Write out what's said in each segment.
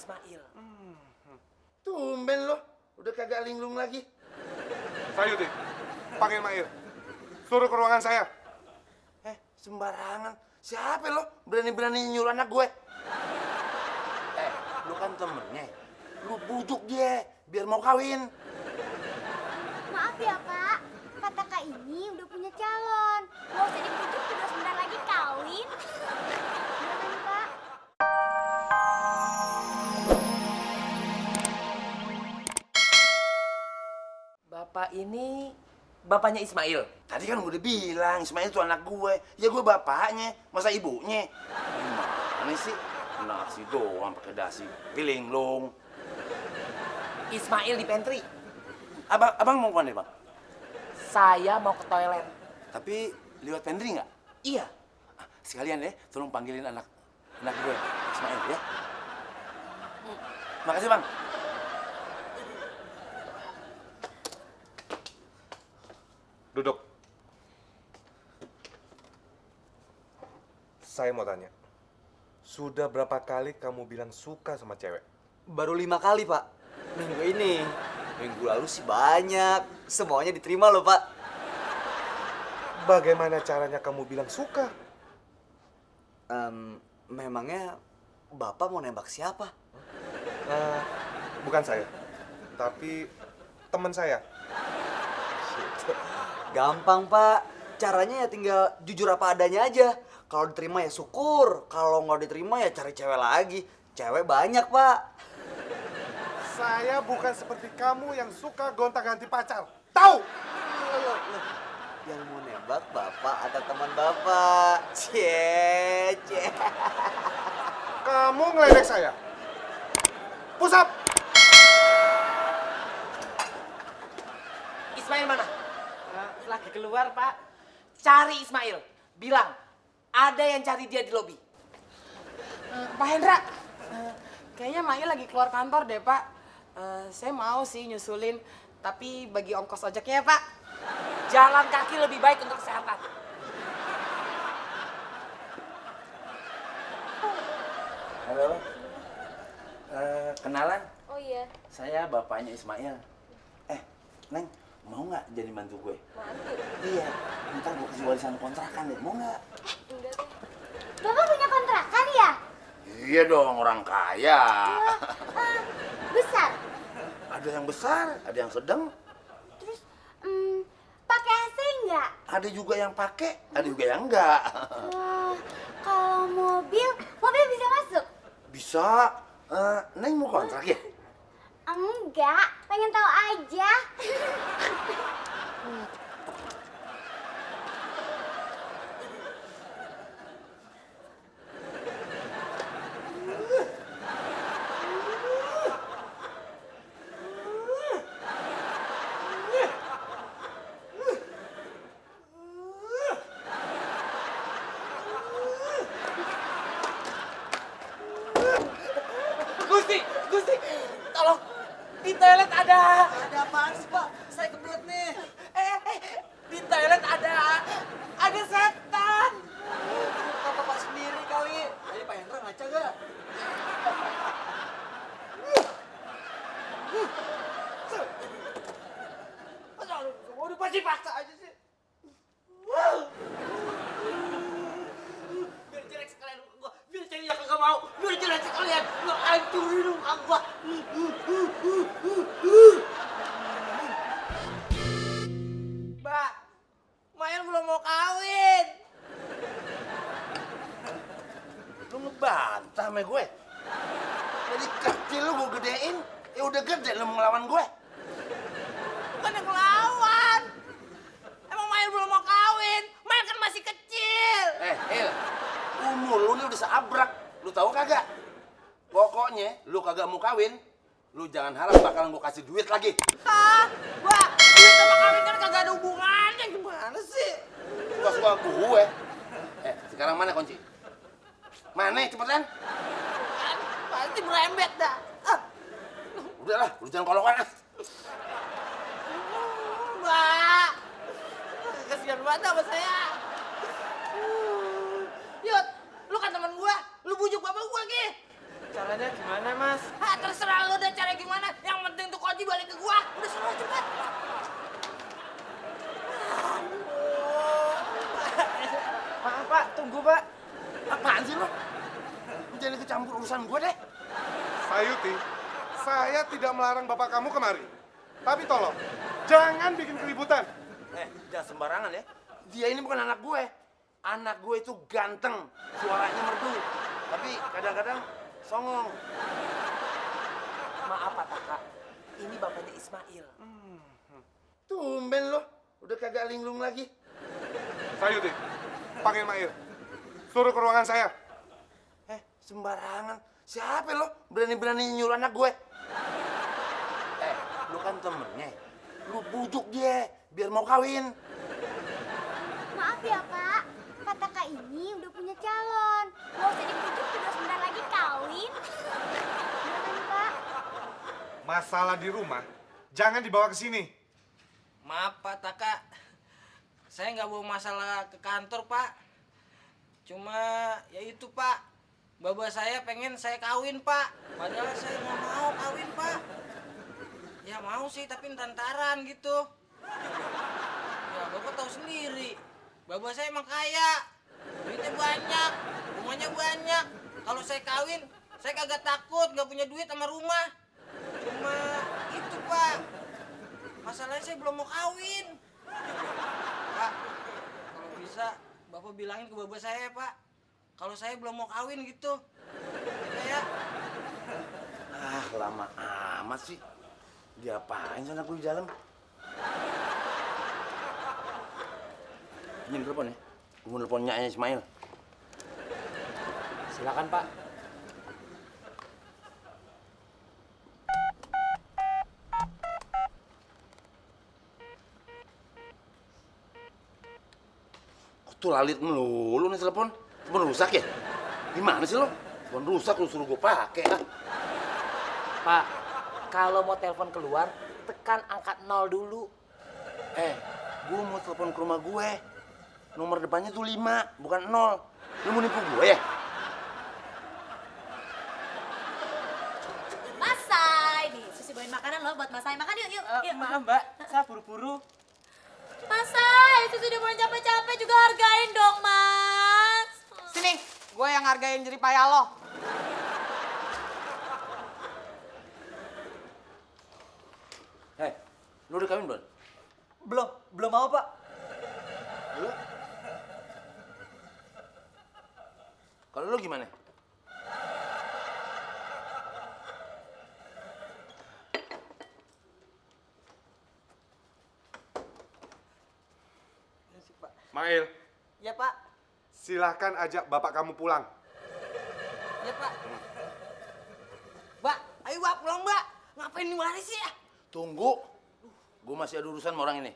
Ismail. Tumben lo, udah kagak linglung lagi. Sayuti, panggil Mail. Suruh ke ruangan saya. Sembarangan. Siapa lo berani-berani nyuruh anak gue? Lu kan temennya. Lu bujuk dia biar mau kawin. Maaf ya Pak, kata Kak ini udah punya calon. Gak usah dibujuk juga sebentar lagi kawin. Iya kan Pak? Bapak ini bapaknya Ismail. Tadi kan gue udah bilang Ismail itu anak gue. Ya gue bapaknya, masa ibunya? Gimana sih? Nasi doang pakai dasi pilinglung. Ismail di pantry. Abang mau kemana, Bang? Saya mau ke toilet. Tapi lewat pantry nggak? Iya. Sekalian ya, tolong panggilin anak gue, Ismail ya. Makasih, Bang. Duduk. Saya mau tanya. Sudah berapa kali kamu bilang suka sama cewek? Baru 5 kali, Pak. Minggu ini. Minggu lalu sih banyak. Semuanya diterima loh, Pak. Bagaimana caranya kamu bilang suka? Memangnya Bapak mau nembak siapa? Bukan saya, tapi teman saya. Gampang, Pak. Caranya ya tinggal jujur apa adanya aja. Kalau diterima ya syukur. Kalau nggak diterima ya cari cewek lagi. Cewek banyak, Pak. Saya bukan seperti kamu yang suka gonta-ganti pacar. Tahu? Loh. Yang mau nembak Bapak atau teman Bapak? Cie. Kamu ngeledek saya. Push up. Ismail mana? Lagi keluar, Pak. Cari Ismail. Bilang, ada yang cari dia di lobi. Pak Hendra, kayaknya Mail lagi keluar kantor deh, Pak. Saya mau sih nyusulin, tapi bagi ongkos ojeknya ya, Pak. Jalan kaki lebih baik untuk kesehatan. Halo. Kenalan? Oh iya, Saya bapaknya Ismail. Neng, mau nggak jadi mantu gue? mantu. Iya, ntar gue kasih warisan kontrakan deh, mau nggak? Enggak deh. Bapak punya kontrakan ya? Iya dong, orang kaya. Besar. Ada yang besar, ada yang sedang, Terus, pakai AC nggak? ada juga yang pakai, ada juga yang enggak. Kalau mobil bisa masuk? Bisa. Neng mau kontrak ya? Enggak, pengen tahu aja. Gusti, tolong. Di toilet ada. Ada apaan sih, Pak? Saya kebelet nih. Di toilet ada setan. Bapak sendiri kali. Ayo Pak Hendra ngaca gak? Udah pasti paksa aja sih. Biar jelek sekalian muka gua, biar ceweknya kagak mau, biar jelek sekalian, lu hancurin muka gua. Mbak, Mayan belum mau kawin. Lu ngebantah sama gue. Jadi kecil lu gue gedein, ya udah gede lu mau ngelawan gue. Bukan yang ngelawan. Emang Mayan belum mau kawin, Mayan kan masih kecil. Il, umur lu nih udah seabrak, lu tahu kagak? Pokoknya lu kagak mau kawin, lu jangan harap bakalan gue kasih duit lagi. Mbak, duit sama kawin kan kagak ada hubungannya, gimana sih? Suka-suka gue. Sekarang mana kunci? Mana cepetan? Kan pasti merembet dah. Udahlah, lu jangan kolokan. Mbak, kasihan banget sama saya. Yud, lu kan teman gua, lu bujuk bapak gua, Ki. Caranya gimana, Mas? gue, Pak. Apaan sih lo? Jangan ikut campur urusan gue deh. Sayuti, saya tidak melarang bapak kamu kemari. Tapi tolong, jangan bikin keributan. Jangan sembarangan ya. Dia ini bukan anak gue. Anak gue itu ganteng, suaranya merdu. Tapi kadang-kadang songong. Maaf Pak Taka, ini bapaknya Ismail. Tumben lo, udah kagak linglung lagi. Sayuti, panggil Mail. Suruh ke ruangan saya. Sembarangan. Siapa lo? Berani-berani nyuruh anak gue. Lu kan temennya. Lu bujuk dia, biar mau kawin. Maaf ya Pak, Kak Taka ini udah punya calon. Mau usah dibujuk udah sebentar lagi kawin. Iya kan Pak? Masalah di rumah, jangan dibawa ke sini. Maaf Pak Taka, saya nggak bawa masalah ke kantor Pak. Cuma ya itu Pak, baba saya pengen saya kawin Pak. Padahal saya nggak mau kawin Pak. Ya mau sih tapi ntaran gitu. Ya bapak tahu sendiri, baba saya emang kaya, duitnya banyak, rumahnya banyak. Kalau saya kawin, saya kagak takut nggak punya duit sama rumah. Cuma itu Pak, masalahnya saya belum mau kawin. Pak, kalau bisa bapak bilangin ke baba saya Pak, kalau saya belum mau kawin gitu. Ya. Lama amat sih. Diapain sana gue di dalam? Pinjam telepon ya. Gue mau telepon nyaknya Ismail. Silakan Pak. Kok tuh lalit melulu nih telepon? Telepon rusak ya? Gimana sih lo? Telepon rusak lu suruh gue pakai ah. Pak, kalau mau telepon keluar, tekan angka 0 dulu. Gue mau telepon ke rumah gue. Nomor depannya tuh 5, bukan 0. Lu mau nipu gue ya? Masai, nih Susi bawain makanan loh buat Masai. Makan yuk, yuk, yuk. Maaf Mbak, saya buru-buru. Masai, Susi udah mulai capek-capek juga hargain dong, Mas. Sini, gue yang hargain jerih payah lo. Lu udah kawin belum? Belum mau Pak. Lu? Kalau lu gimana? Mail, Ya Pak, silahkan ajak bapak kamu pulang. ya Pak. Mbak, ayo Mbak pulang Mbak. Ngapain di mari sih ya? Tunggu. Gue masih ada urusan sama orang ini.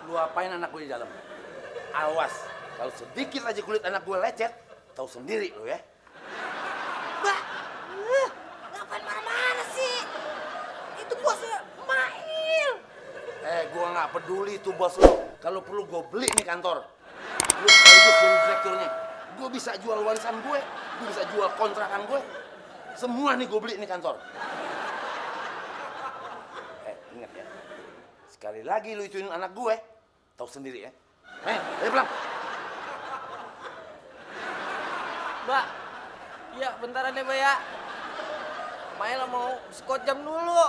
Lu apain anak gue di dalam? Awas, kalau sedikit aja kulit anak gue lecet, tahu sendiri lu ya. Mbak, ngapain marah-marah sih? Itu bosnya Mail. Gue nggak peduli itu bos lu. Kalau perlu gue beli nih kantor. Lu sekaligus jadi direkturnya. Gue bisa jual warisan gue bisa jual kontrakan gue. Semua nih gue beli nih kantor. Ingat ya. Sekali lagi lu ituin anak gue, tahu sendiri ya. Ayo pulang. Mbak, iya bentaran ya Mbak ya. Mail mau skot jam dulu.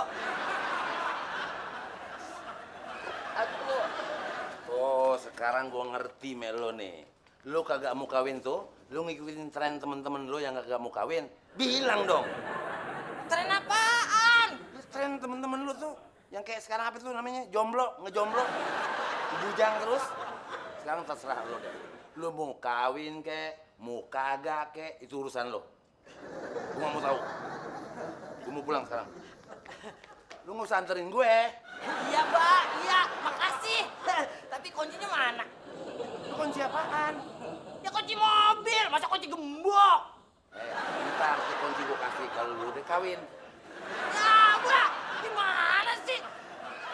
Aku. Oh, sekarang gue ngerti Melo nih. Lu kagak mau kawin tuh, lu ngikutin tren temen-temen lu yang kagak mau kawin. Bilang dong. Tren apaan? Tren temen-temen lu tuh yang kayak sekarang apa tuh namanya? Jomblo, ngejomblo. Bujang terus. Sekarang terserah lu deh. Lu mau kawin kek, mau kagak kek, itu urusan lu. Gue gak mau tahu. Gue mau pulang sekarang. Lu nggak usah anterin gue. Iya Mbak, iya makasih. Tapi kuncinya mana? Kunci apaan? Ya kunci mobil, masa kunci gembok? Ntar tuh kunci gue kasih kalau lu udah kawin. Ya Mbak, gimana sih?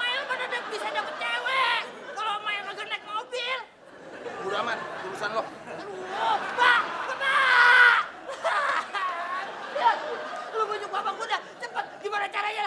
Mail mana bisa dapet cewek kalau Mail kagak naik mobil? Udah aman, urusan lo. Aduh, Mbak, Mbak! Lu bujuk bapak kuda, cepet gimana caranya?